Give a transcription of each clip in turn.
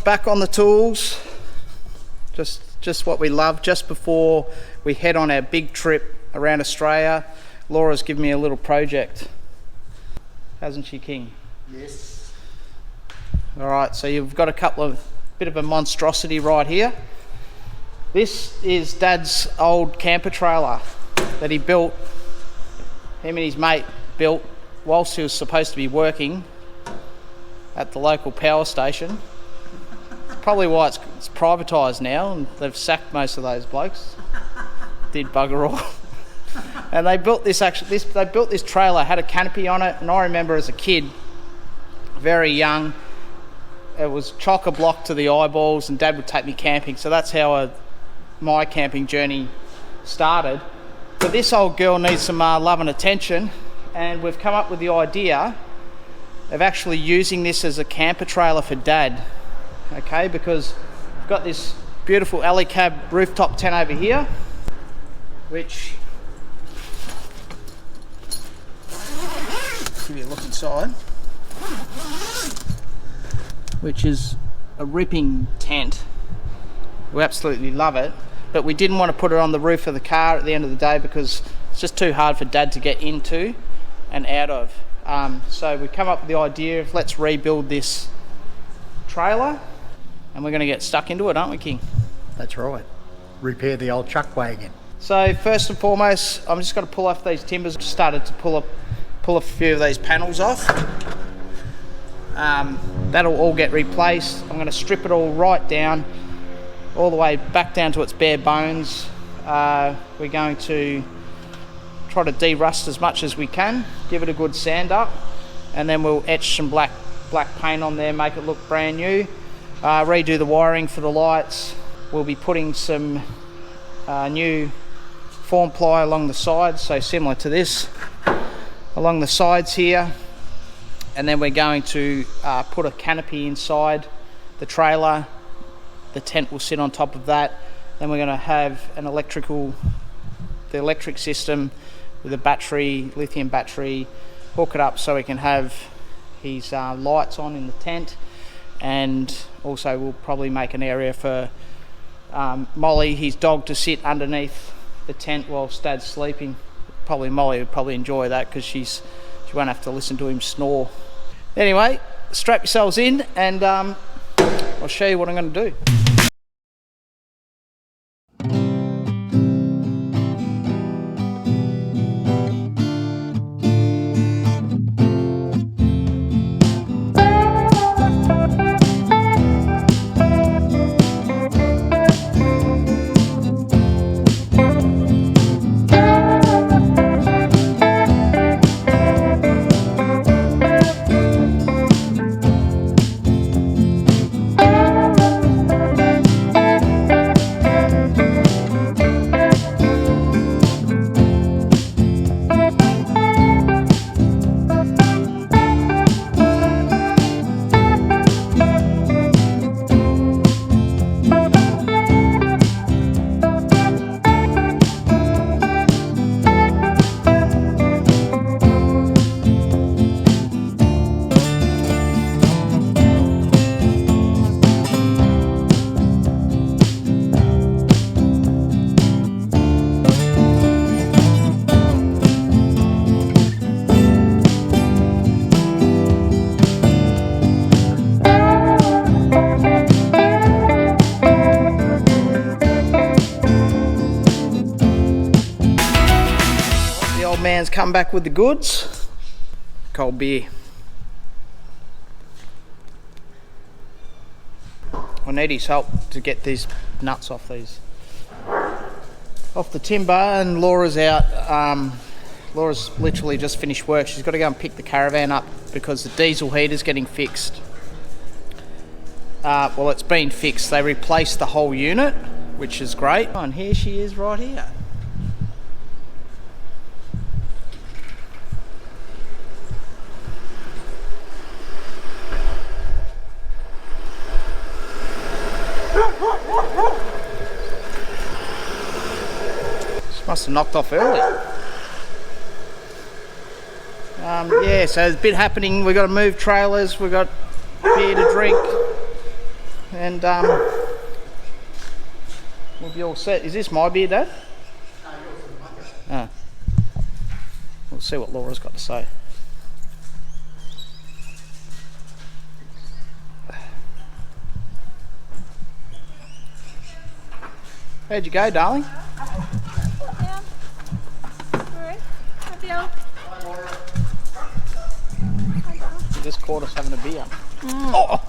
back on the tools. Just what we love. Just before we head on our big trip around Australia, Laura's given me a little project. Hasn't she, King? Yes. Alright, so you've got a bit of a monstrosity right here. This is Dad's old camper trailer that he built, him and his mate built whilst he was supposed to be working at the local power station. Probably why it's privatised now, and they've sacked most of those blokes. Did bugger all. And they built this trailer, had a canopy on it, and I remember as a kid, very young, it was chock-a-block to the eyeballs, and Dad would take me camping, so that's how my camping journey started. But this old girl needs some love and attention, and we've come up with the idea of actually using this as a camper trailer for Dad. Okay, because we've got this beautiful Alu-Cab rooftop tent over here, which, give you a look inside, which is a ripping tent. We absolutely love it, but we didn't want to put it on the roof of the car at the end of the day because it's just too hard for Dad to get into and out of. So we come up with the idea of let's rebuild this trailer, and we're going to get stuck into it, aren't we, King? That's right. Repair the old chuck wagon. So first and foremost, I'm just going to pull off these timbers. Started to pull a few of these panels off. That'll all get replaced. I'm going to strip it all right down, all the way back down to its bare bones. We're going to try to de-rust as much as we can, give it a good sand up, and then we'll etch some black paint on there, make it look brand new. Redo the wiring for the lights. We'll be putting some new form ply along the sides, so similar to this, along the sides here. And then we're going to put a canopy inside the trailer. The tent will sit on top of that. Then we're going to have the electric system with a battery, lithium battery, hook it up so we can have his lights on in the tent. And also we'll probably make an area for Molly, his dog, to sit underneath the tent whilst Dad's sleeping. Molly would probably enjoy that because she won't have to listen to him snore. Anyway, strap yourselves in and I'll show you what I'm going to do. Man's come back with the goods. Cold beer. I need his help to get these nuts off the timber, and Laura's out. Laura's literally just finished work. She's got to go and pick the caravan up because the diesel heater's getting fixed. Well, it's been fixed. They replaced the whole unit, which is great. And here she is right here. Must have knocked off early. Yeah, so there's a bit happening. We've got to move trailers, we've got beer to drink. and we'll be all set. Is this my beer, Dad? Ah. We'll see what Laura's got to say. How'd you go, darling? Yeah. Alright. Hi, You just caught us having a beer. Oh!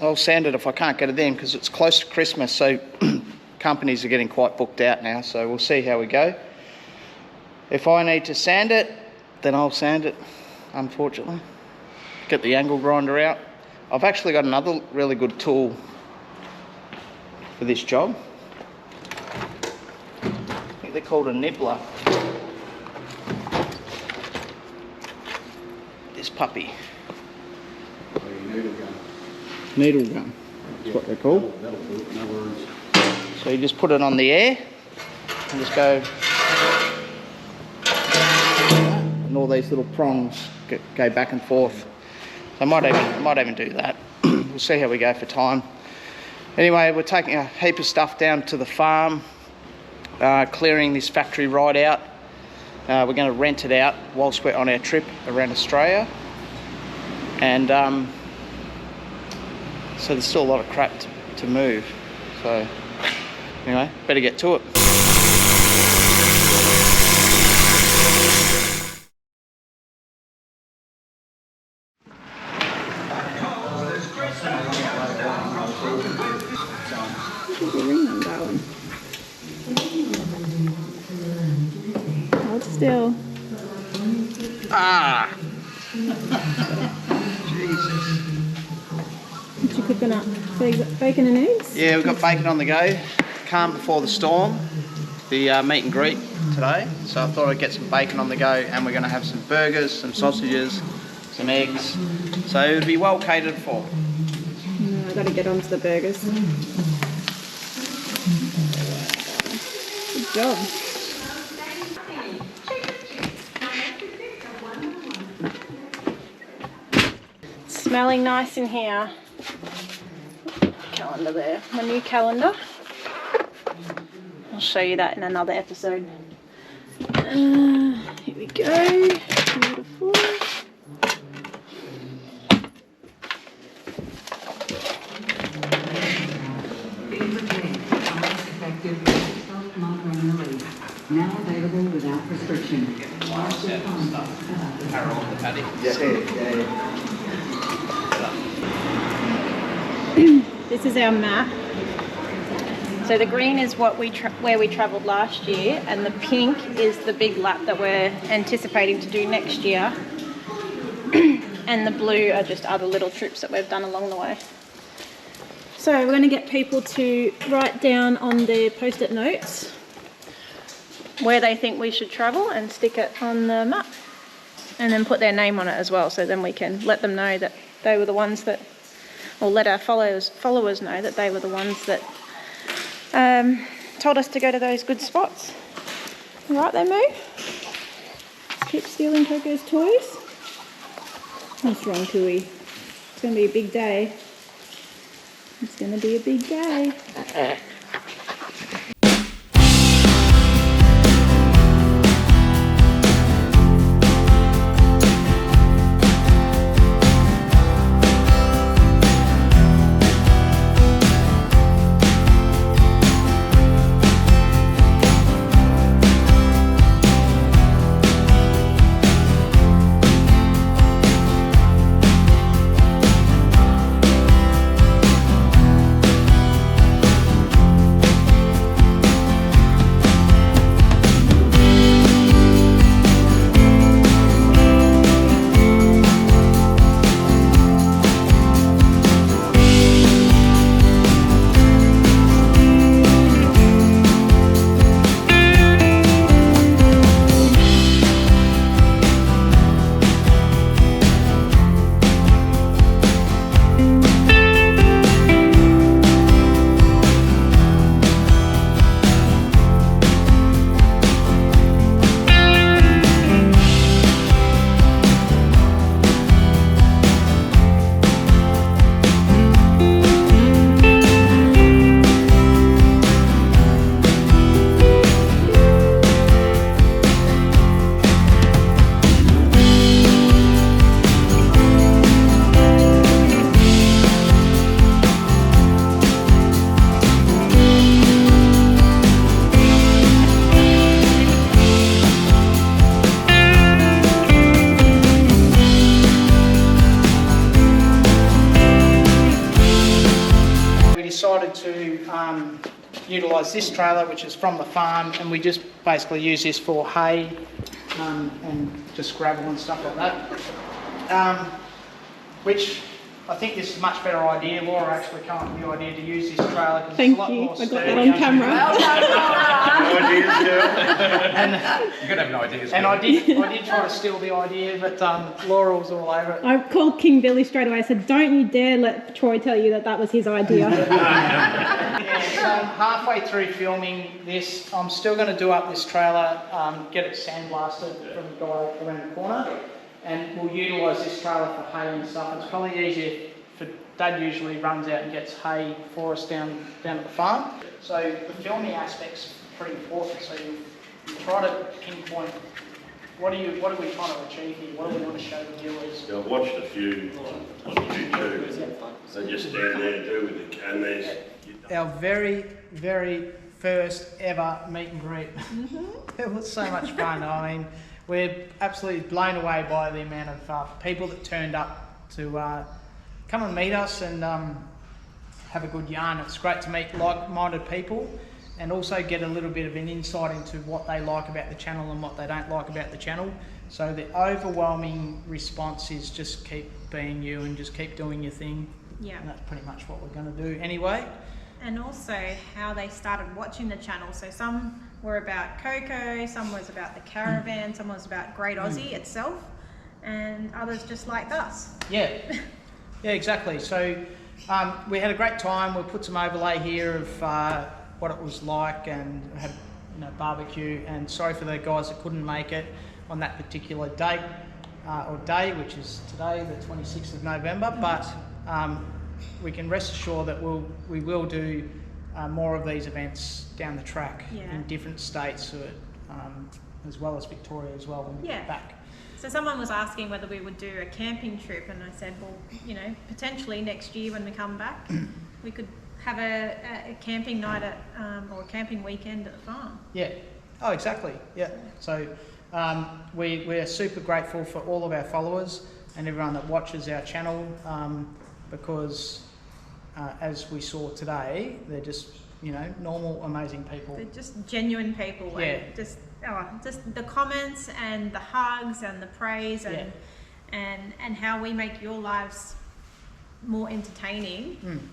I'll sand it if I can't get it in because it's close to Christmas, so companies are getting quite booked out now, so we'll see how we go. If I need to sand it, then I'll sand it, unfortunately. Get the angle grinder out. I've actually got another really good tool for this job. I think they're called a nibbler. This puppy. Needle gun, that's what they're called. That'll do it, no worries. So you just put it on the air and just go, and all these little prongs go back and forth. So I might even do that. We'll see how we go for time. Anyway, we're taking a heap of stuff down to the farm, clearing this factory right out. We're going to rent it out whilst we're on our trip around Australia, and so there's still a lot of crap to move. So anyway, better get to it. Hold still. Ah! What you cooking up? So you got bacon and eggs? Yeah, we've got bacon on the go. Calm before the storm. The meet and greet today. So I thought I'd get some bacon on the go, and we're going to have some burgers, some sausages, some eggs. So it would be well catered for. I've got to get onto the burgers. Good job. Smelling nice in here. Calendar there. My new calendar. I'll show you that in another episode. Here we go. Beautiful. Now available without prescription. This is our map. So the green is what where we travelled last year, and the pink is the big lap that we're anticipating to do next year. And the blue are just other little trips that we've done along the way. So we're going to get people to write down on their post-it notes where they think we should travel and stick it on the map, and then put their name on it as well, so then we can let them know that they were the ones that, or let our followers know that they were the ones that told us to go to those good spots. All right then, Moo? Keep stealing Coco's toys. What's wrong, Tui? It's going to be a big day. It's going to be a big day. utilise this trailer, which is from the farm, and we just basically use this for hay and just gravel and stuff like that. Which I think this is a much better idea. Laura actually came up with the idea to use this trailer because it's a lot more I got sturdy. that on camera. You could have no ideas. And I did try to steal the idea, but Laura was all over it. I called King Billy straight away. I said, don't you dare let Troy tell you that was his idea. Yeah, so halfway through filming this, I'm still going to do up this trailer, get it sandblasted from the guy around the corner, and we'll utilise this trailer for hay and stuff. It's probably easier for Dad usually runs out and gets hay for us down at the farm. So the filming aspect's pretty important. So you try to pinpoint what are we trying to achieve here? What do we want to show the viewers? Yeah, I've watched a few on YouTube. They just stand there and do with it, and there's Our very, very first ever meet and greet. It was so much fun. I mean, we're absolutely blown away by the amount of people that turned up to come and meet us and have a good yarn. It's great to meet like-minded people and also get a little bit of an insight into what they like about the channel and what they don't like about the channel. So the overwhelming response is just keep being you and just keep doing your thing. Yeah. And that's pretty much what we're going to do anyway. And also how they started watching the channel. So some were about Coco, some was about the caravan, some was about Great Aussie itself, and others just liked us. Yeah, yeah, exactly. So we had a great time. We put some overlay here of what it was like, and had barbecue. And sorry for the guys that couldn't make it on that particular date or day, which is today, the 26th of November. But we can rest assured that we will do more of these events down the track in different states, as well as Victoria as well when we get back. So someone was asking whether we would do a camping trip, and I said, well, potentially next year when we come back, we could have a camping night or a camping weekend at the farm. Yeah. Oh, exactly. Yeah. So we're super grateful for all of our followers and everyone that watches our channel, because as we saw today, they're just normal, amazing people. They're just genuine people. Yeah. And just the comments and the hugs and the praise and how we make your lives more entertaining,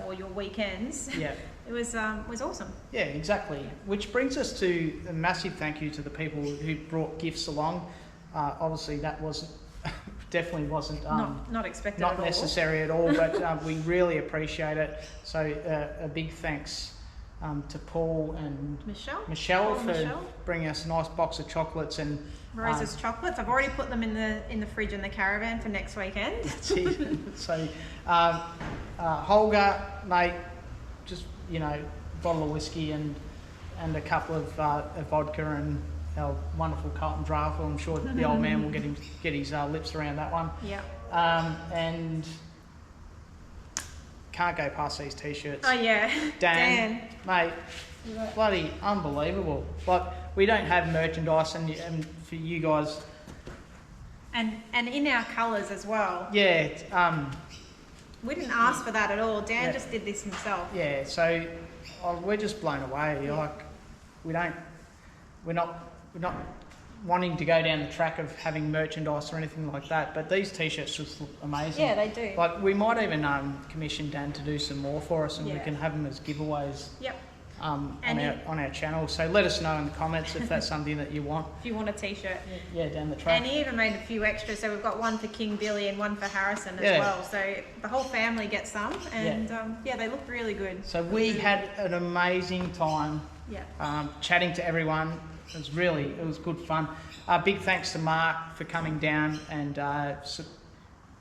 or your weekends. Yeah. It was awesome. Yeah, exactly. Which brings us to a massive thank you to the people who brought gifts along. Obviously, that definitely wasn't not expected, not necessary at all, but we really appreciate it. So a big thanks to Paul and Michelle for bringing us a nice box of chocolates and Rose's chocolates. I've already put them in the fridge in the caravan for next weekend. So Holger, mate, just bottle of whiskey and a couple of vodka and our wonderful Carlton draft. I'm sure the old man will get his lips around that one. Yeah. And can't go past these t-shirts. Oh yeah, Dan, mate, bloody unbelievable. Like, we don't have merchandise, and for you guys, and in our colours as well. Yeah. We didn't ask for that at all. Dan just did this himself. Yeah. So we're just blown away. Yeah. Like, we're not wanting to go down the track of having merchandise or anything like that, but these t-shirts just look amazing. Yeah, they do. Like, we might even commission Dan to do some more for us, and we can have them as giveaways. Yep. On our channel. So let us know in the comments if that's something that you want. If you want a t-shirt. Yeah, down the track. And he even made a few extras, so we've got one for King Billy and one for Harrison as well. So the whole family gets some, and they look really good. So we had an amazing time. Yeah. Chatting to everyone. It was good fun. Big thanks to Mark for coming down and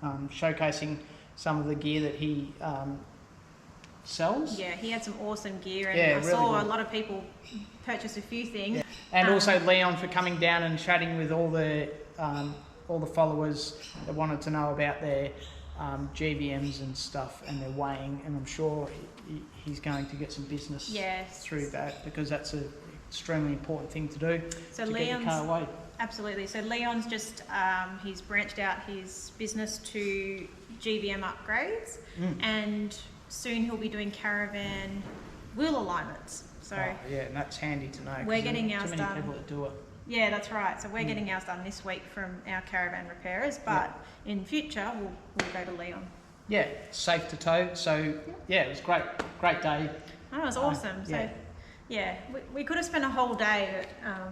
showcasing some of the gear that he sells. Yeah, he had some awesome gear, and I saw a lot of people purchase a few things. Yeah. And also Leon for coming down and chatting with all the followers that wanted to know about their GVMs and stuff and their weighing, and I'm sure he's going to get some business through that, because that's an extremely important thing to do. So to Leon's, get your car weighed. Absolutely. So Leon's just he's branched out his business to GVM upgrades, and soon he'll be doing caravan wheel alignments. So yeah, and that's handy to know. 'cause we're getting there's ours too many done. people that do it. yeah, that's right. So we're getting ours done this week from our caravan repairers, but in future we'll go to Leon. Yeah, safe to tow. So yeah, it was great day. Oh, it was awesome. So yeah, we could have spent a whole day at,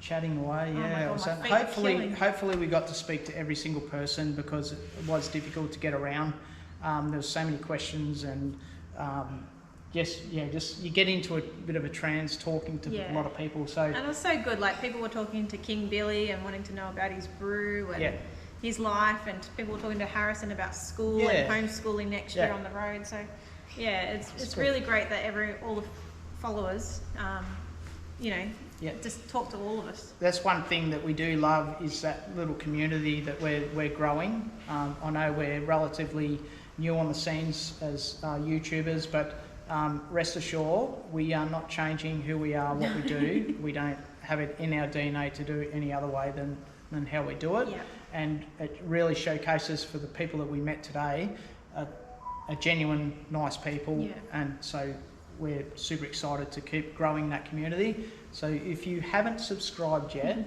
Chatting away, my yeah. God, So my feet are killing. hopefully we got to speak to every single person because it was difficult to get around. There was so many questions and just you get into a bit of a trance talking to a lot of people. So and it was so good. Like people were talking to King Billy and wanting to know about his brew and Yeah. his life, and people were talking to Harrison about school Yeah. and homeschooling next year Yeah. on the road. So yeah, it's good. really great that all the followers, just talk to all of us. that's one thing that we do love is that little community that we're growing. I know we're relatively new on the scenes as YouTubers, but rest assured we are not changing who we are, what we do. We don't have it in our DNA to do it any other way than how we do it. Yeah. And it really showcases for the people that we met today a genuine, nice people. Yeah. And so we're super excited to keep growing that community. So if you haven't subscribed yet,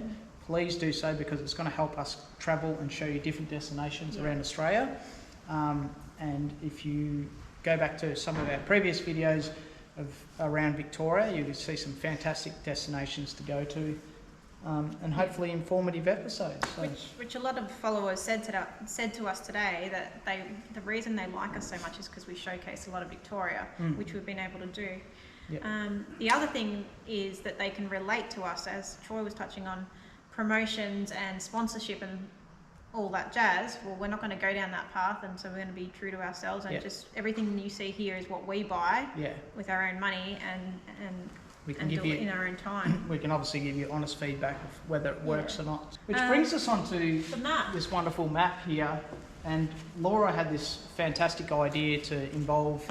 please do so because it's going to help us travel and show you different destinations around Australia. And if you go back to some of our previous videos of around Victoria, you will see some fantastic destinations to go to and hopefully informative episodes. So. Which a lot of followers said to us today that the reason they like us so much is because we showcase a lot of Victoria, which we've been able to do. Yep. The other thing is that they can relate to us, as Troy was touching on, promotions and sponsorship and all that jazz. Well, we're not going to go down that path, and so we're going to be true to ourselves, and just everything you see here is what we buy with our own money and we can do it in our own time. We can obviously give you honest feedback of whether it works or not. Which brings us on to the map. this wonderful map here. And Laura had this fantastic idea to involve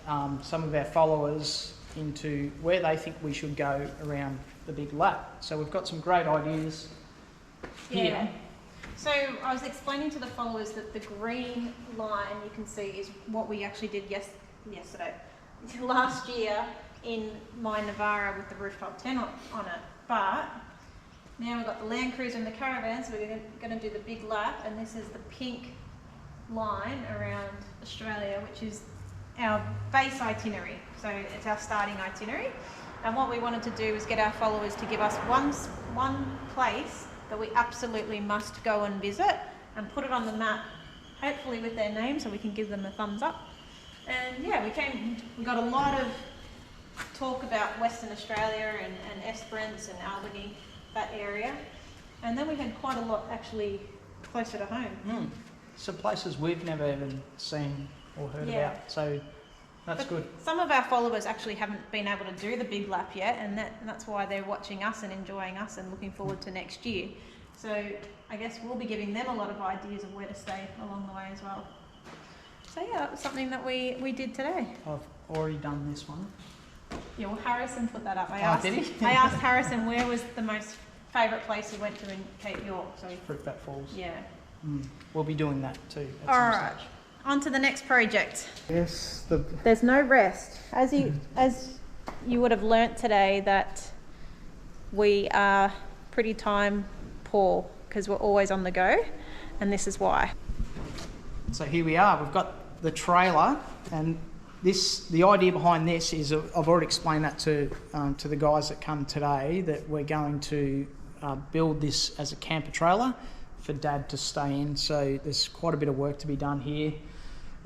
some of our followers into where they think we should go around the big lap. So we've got some great ideas here. Yeah. So I was explaining to the followers that the green line you can see is what we actually did yesterday, last year in my Navara with the rooftop tent on it. But now we've got the Land Cruiser and the caravan, so we're going to do the big lap, and this is the pink line around Australia, which is our base itinerary. So it's our starting itinerary. And what we wanted to do was get our followers to give us one place that we absolutely must go and visit and put it on the map, hopefully with their name so we can give them a thumbs up. And yeah, we got a lot of talk about Western Australia and Esperance and Albany, that area. And then we had quite a lot actually closer to home. Some places we've never even seen or heard about, so that's good. Some of our followers actually haven't been able to do the big lap yet, and that's why they're watching us and enjoying us and looking forward to next year. So I guess we'll be giving them a lot of ideas of where to stay along the way as well. So yeah, that was something that we did today. I've already done this one. Yeah, well, Harrison put that up. Did he? I asked Harrison where was the most favourite place he went to in Cape York. So Fruitbat Falls. yeah. We'll be doing that too. All right. On to the next project. Yes. There's no rest. As you would have learnt today that we are pretty time poor because we're always on the go, and this is why. So here we are. We've got the trailer, and the idea behind this is I've already explained that to the guys that come today that we're going to build this as a camper trailer for Dad to stay in. So there's quite a bit of work to be done here.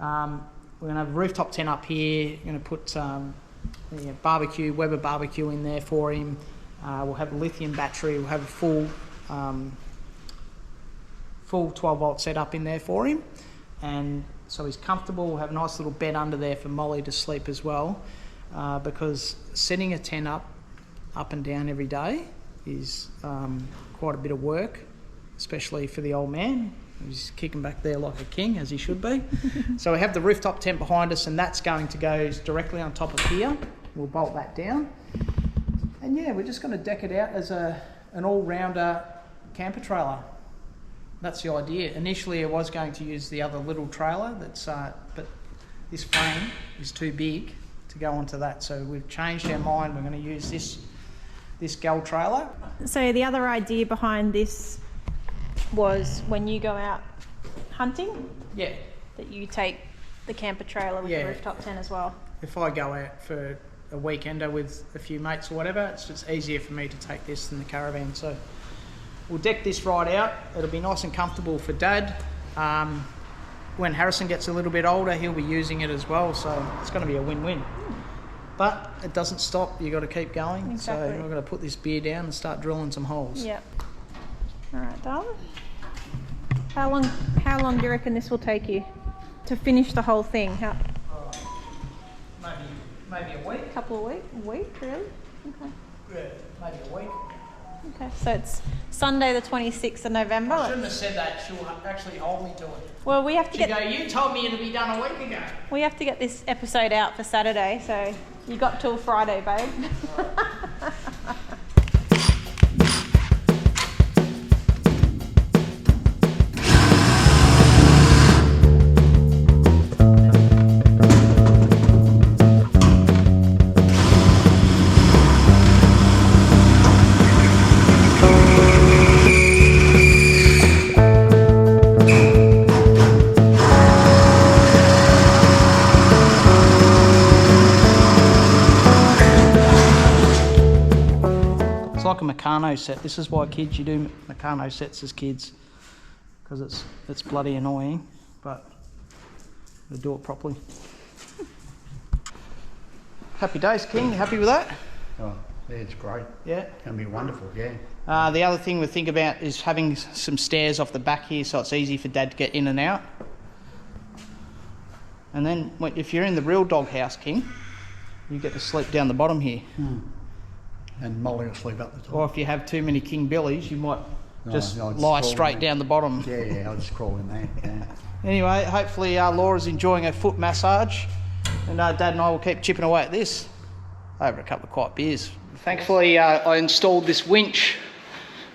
We're going to have a rooftop tent up here. We're going to put Weber barbecue in there for him. We'll have a lithium battery. We'll have a full 12-volt setup in there for him, and so he's comfortable. We'll have a nice little bed under there for Molly to sleep as well, because setting a tent up and down every day is quite a bit of work, especially for the old man. He's kicking back there like a king, as he should be. So we have the rooftop tent behind us, and that's going to go directly on top of here. We'll bolt that down. And yeah, we're just going to deck it out as an all-rounder camper trailer. That's the idea. Initially, I was going to use the other little trailer, but this frame is too big to go onto that. So we've changed our mind. We're going to use this gal trailer. So the other idea behind this was when you go out hunting, Yeah. that you take the camper trailer with Yeah. the rooftop tent as well. If I go out for a weekender with a few mates or whatever, it's just easier for me to take this than the caravan. So we'll deck this right out. It'll be nice and comfortable for Dad. When Harrison gets a little bit older, he'll be using it as well. So it's going to be a win-win. But it doesn't stop. You've got to keep going. Exactly. So I've got to put this beer down and start drilling some holes. Yep. All right, darling. How long do you reckon this will take you to finish the whole thing? Maybe a week. Couple of weeks? A week, really? Okay. Yeah, maybe a week. Okay, so it's Sunday the 26th of November. I shouldn't have said that. She'll actually hold me to it. Well, we have to She'll go, you told me it'd be done a week ago. We have to get this episode out for Saturday, so you got till Friday, babe. It's like a Meccano set. This is why kids, you do Meccano sets as kids, because it's bloody annoying, but we do it properly. Happy days, King. You happy with that? Oh, yeah, it's great. Yeah. Can be wonderful, yeah. The other thing we think about is having some stairs off the back here, so it's easy for Dad to get in and out. And then if you're in the real doghouse, King, you get to sleep down the bottom here. And Molly will sleep up the top. Or if you have too many King Billies, you might just I'll lie crawl straight in down the bottom. there. Yeah, I'll just crawl in there. Yeah. Anyway, hopefully Laura's enjoying her foot massage, and Dad and I will keep chipping away at this over a couple of quiet beers. Thankfully, I installed this winch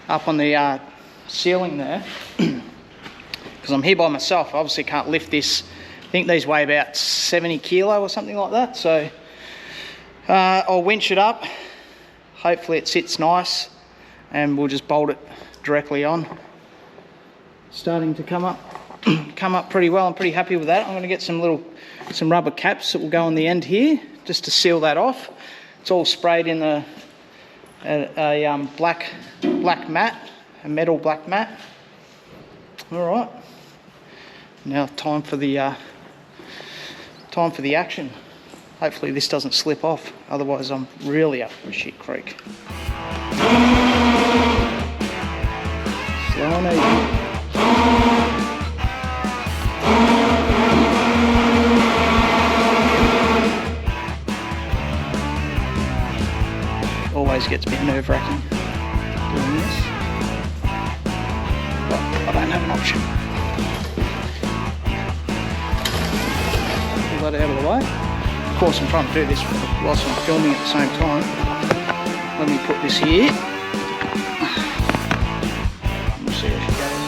up on the ceiling there, because I'm here by myself. I obviously can't lift this. I think these weigh about 70 kilo or something like that, so I'll winch it up. Hopefully it sits nice, and we'll just bolt it directly on. Starting to come up pretty well. I'm pretty happy with that. I'm going to get some rubber caps that will go on the end here, just to seal that off. It's all sprayed in a black mat, a metal black mat. All right. Now time for the action. Hopefully this doesn't slip off, otherwise I'm really up for a shit creek. Slow and easy. Always gets a bit nerve-wracking doing this, but I don't have an option. Pull that out of the way. Of course, I'm trying to do this whilst I'm filming at the same time. Let me put this here. We'll see how she goes.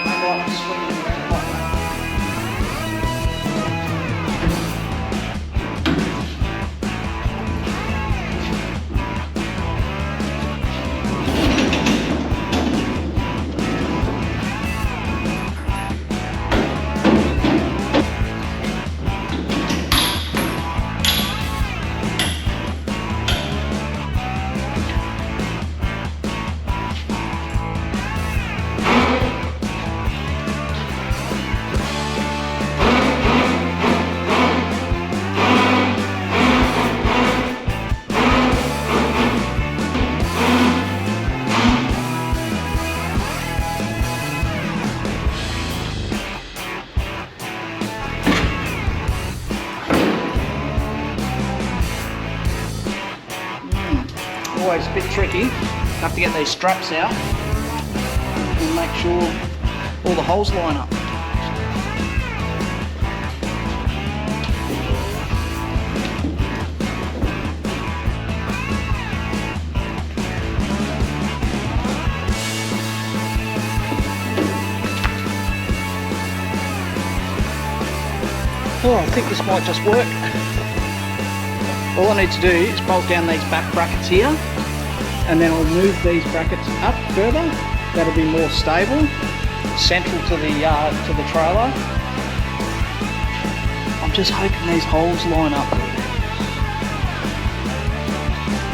I like swinging around like that. Always a bit tricky. Have to get these straps out and make sure all the holes line up. Oh, I think this might just work. All I need to do is bolt down these back brackets here, and then I'll move these brackets up further. That'll be more stable, central to the trailer. I'm just hoping these holes line up.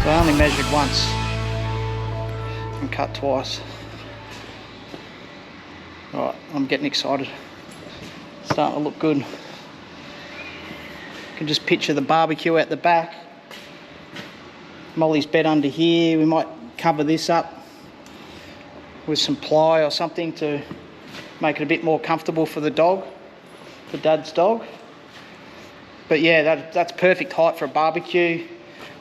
So I only measured once and cut twice. Right, I'm getting excited. It's starting to look good. You can just picture the barbecue at the back. Molly's bed under here. We might cover this up with some ply or something to make it a bit more comfortable for the dog, for Dad's dog. But yeah, that's perfect height for a barbecue.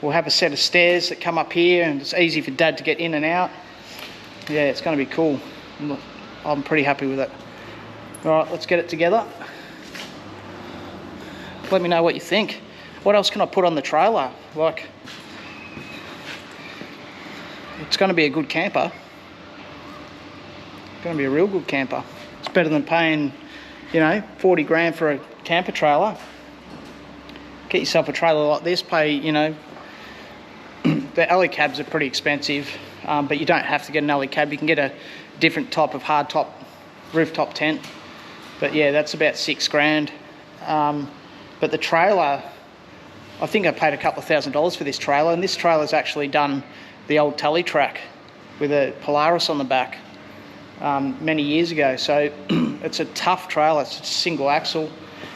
We'll have a set of stairs that come up here, and it's easy for Dad to get in and out. Yeah, it's going to be cool. I'm pretty happy with it. All right, let's get it together. Let me know what you think. What else can I put on the trailer? Like, it's going to be a good camper. It's going to be a real good camper. It's better than paying, 40 grand for a camper trailer. Get yourself a trailer like this, pay, the Alu-Cabs are pretty expensive, but you don't have to get an Alu-Cab. You can get a different type of hardtop rooftop tent. But yeah, that's about 6 grand. But the trailer, I think I paid a couple of $1,000s for this trailer, and this trailer's actually done the old tally track with a Polaris on the back many years ago. So it's a tough trailer. It's a single axle,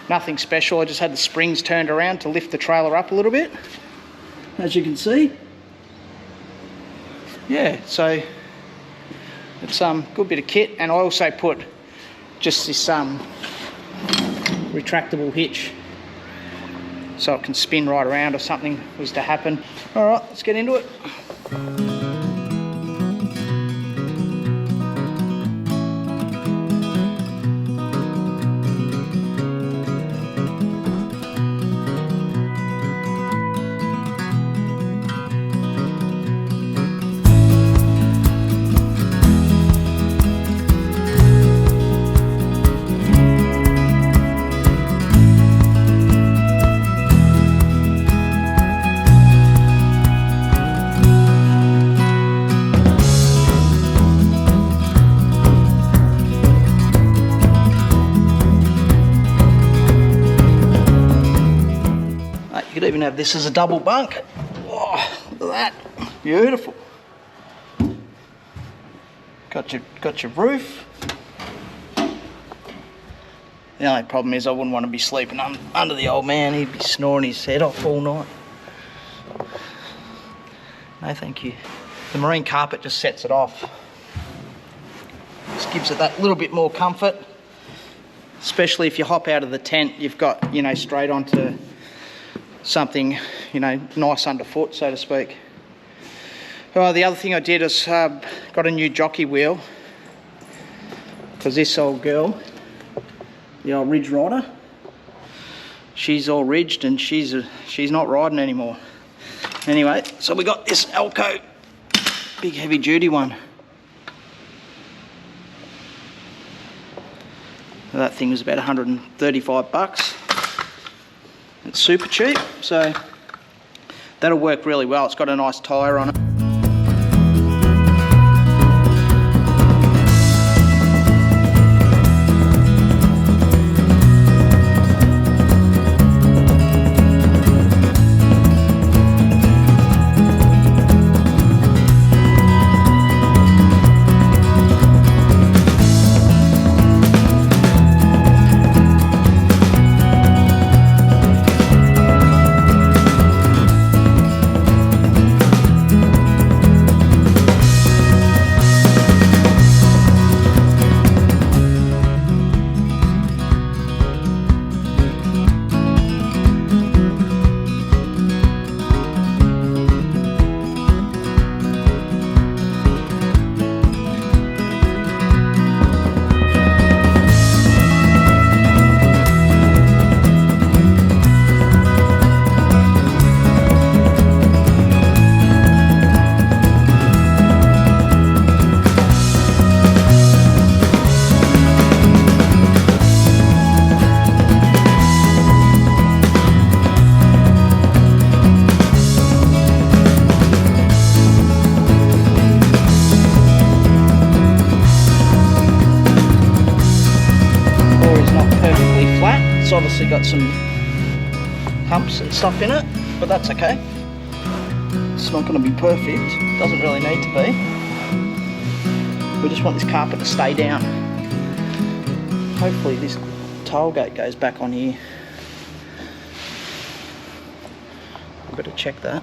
nothing special. I just had the springs turned around to lift the trailer up a little bit, as you can see. Yeah, so it's good bit of kit, and I also put just this retractable hitch so it can spin right around if something was to happen. All right, let's get into it. You could even have this as a double bunk. Oh, look at that, beautiful. Got your roof. The only problem is I wouldn't want to be sleeping under the old man. He'd be snoring his head off all night. No, thank you. The marine carpet just sets it off. Just gives it that little bit more comfort, especially if you hop out of the tent. You've got, straight onto something, nice underfoot, so to speak. The other thing I did is got a new jockey wheel, because this old girl, the old Ridge Rider, she's all ridged and she's not riding anymore. Anyway, so we got this Elco, big heavy duty one. That thing was about 135 bucks. It's super cheap, so that'll work really well. It's got a nice tyre on it. obviously got some humps and stuff in it, but that's okay. It's not going to be perfect, doesn't really need to be. We just want this carpet to stay down. Hopefully this tailgate goes back on here. I better check that.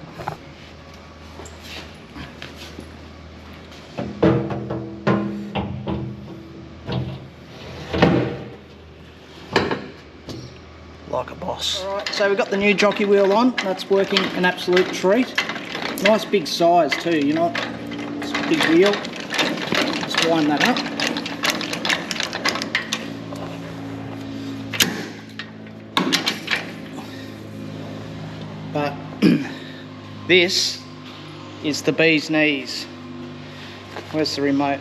Like a boss. Alright, so we've got the new jockey wheel on. That's working an absolute treat. Nice big size too, you know. It's a big wheel. Just wind that up. But this is the bee's knees. Where's the remote?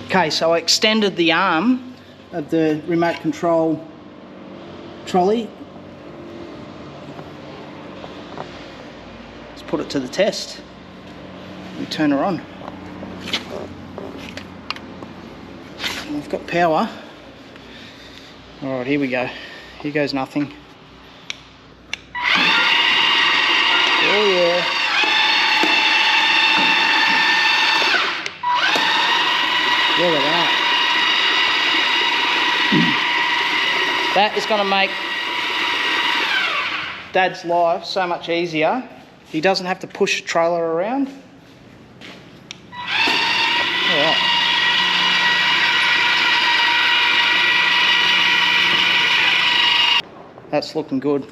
Okay, so I extended the arm of the remote control trolley. Let's put it to the test. We turn her on. And we've got power. Alright, here we go. Here goes nothing. Oh yeah. Look at that. That is going to make Dad's life so much easier. He doesn't have to push the trailer around. Alright. That's looking good.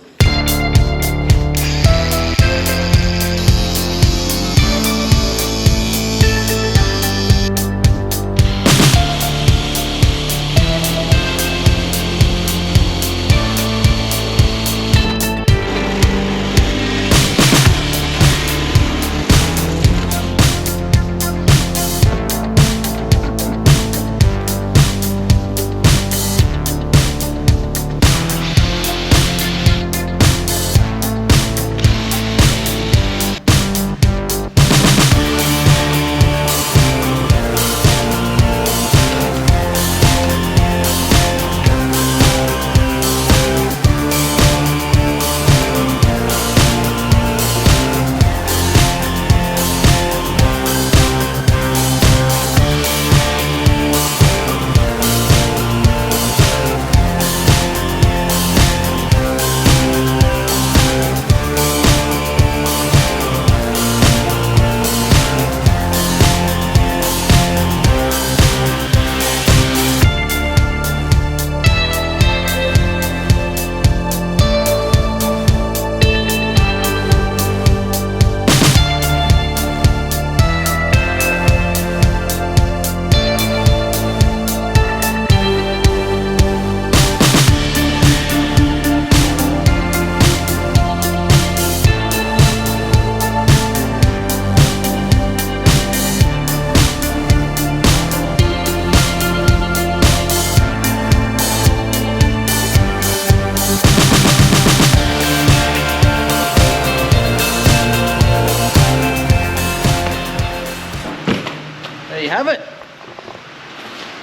You have it.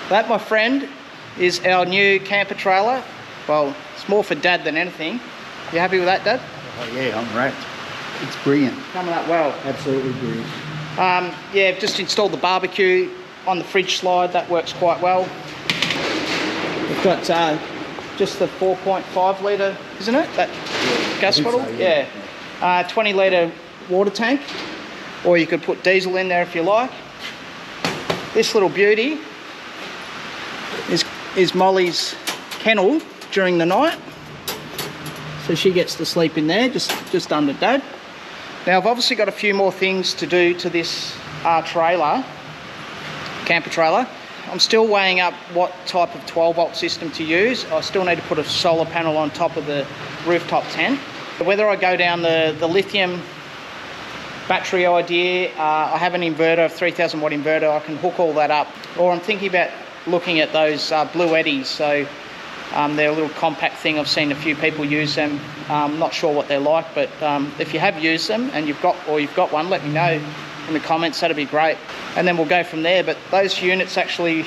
That, my friend, is our new camper trailer. Well, it's more for Dad than anything. You happy with that, Dad? Oh yeah, I'm wrapped. It's brilliant. Coming up well. Absolutely brilliant. Yeah, just installed the barbecue on the fridge slide. That works quite well. We've got just the 4.5 litre, isn't it? That gas bottle? So, yeah. 20 litre water tank. Or you could put diesel in there if you like. This little beauty is Molly's kennel during the night. So she gets to sleep in there, just under Dad. Now I've obviously got a few more things to do to this trailer, camper trailer. I'm still weighing up what type of 12 volt system to use. I still need to put a solar panel on top of the rooftop tent. Whether I go down the lithium battery idea, I have an inverter, a 3000 watt inverter, I can hook all that up. Or I'm thinking about looking at those Blue Eddies. So they're a little compact thing. I've seen a few people use them. I'm not sure what they're like, but if you have used them and you've got one, let me know in the comments. That'd be great. And then we'll go from there. But those units actually,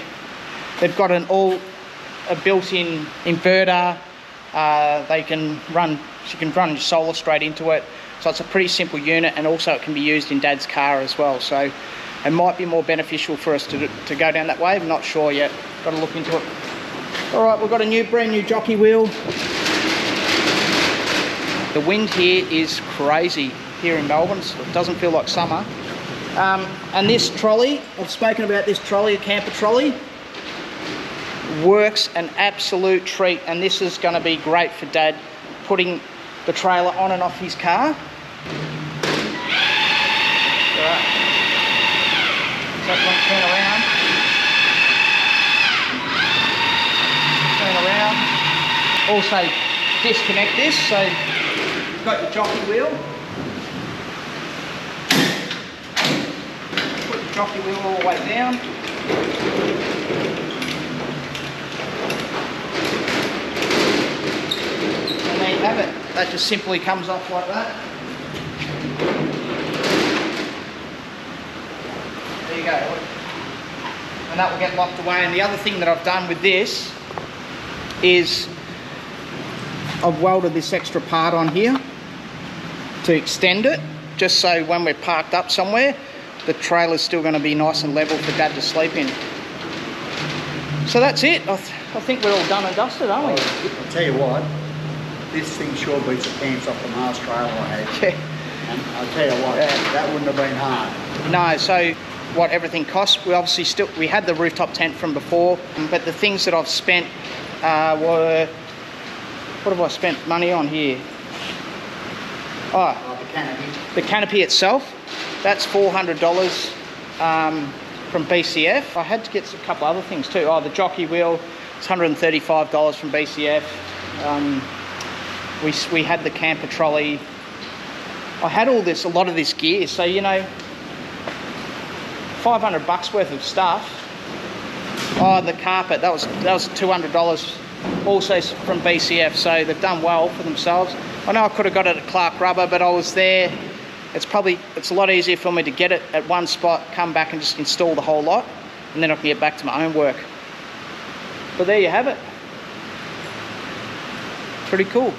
they've got an all a built-in inverter. She can run solar straight into it. So it's a pretty simple unit, and also it can be used in Dad's car as well. So it might be more beneficial for us to go down that way. I'm not sure yet. Got to look into it. All right, we've got a brand new jockey wheel. The wind here is crazy here in Melbourne. So it doesn't feel like summer. And this trolley, I've spoken about this trolley, a camper trolley, works an absolute treat. And this is going to be great for Dad putting the trailer on and off his car. Right. Turn around. Turn around. Also disconnect this, so you've got your jockey wheel. Put the jockey wheel all the way down. And there you have it. That just simply comes off like that. There you go. And that will get locked away. And the other thing that I've done with this is I've welded this extra part on here to extend it, just so when we're parked up somewhere, the trailer's still going to be nice and level for Dad to sleep in. So that's it. I think we're all done and dusted, aren't we? I'll tell you what, this thing sure beats the pants off the Mars trailer I had. Yeah. And I'll tell you what, that wouldn't have been hard. No, so what everything costs, we obviously we had the rooftop tent from before, but the things that I've spent were, what have I spent money on here? Oh, The canopy. the canopy itself, that's $400 from BCF. I had to get a couple other things too. Oh, the jockey wheel, it's $135 from BCF. We had the camper trolley. I had a lot of this gear, so you know, $500 worth of stuff. Oh, the carpet, that was $200 also from BCF, so they've done well for themselves. I know I could have got it at Clark Rubber, but I was there. It's a lot easier for me to get it at one spot, come back and just install the whole lot, and then I can get back to my own work. But there you have it. Pretty cool.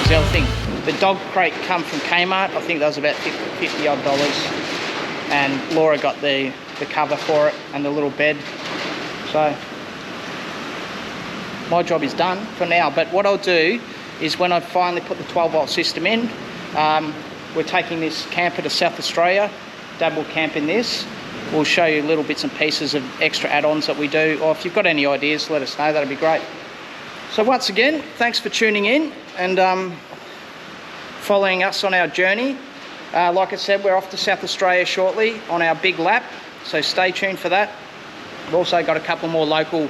The other thing, the dog crate come from Kmart. I think that was about $50 odd, and Laura got the cover for it and the little bed. So my job is done for now, but what I'll do is when I finally put the 12-volt system in, we're taking this camper to South Australia. Dad will camp in this. We'll show you little bits and pieces of extra add-ons that we do, or if you've got any ideas, let us know. That'd be great. So once again, thanks for tuning in and following us on our journey. Like I said, we're off to South Australia shortly on our big lap, so stay tuned for that. We've also got a couple more local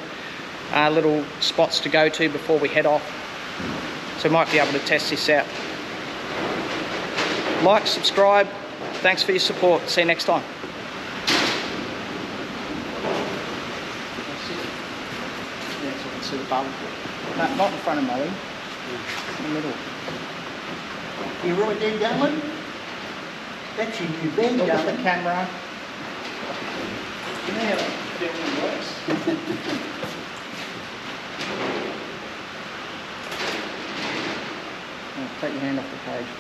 little spots to go to before we head off, so we might be able to test this out. Like, subscribe, thanks for your support. See you next time. Yeah, so we can see the barbecue. No, not in front of Molly, in the middle. You right there, Darren? That's your new bed, Look at the Darren. camera. You know how that filming works? Take your hand off the page.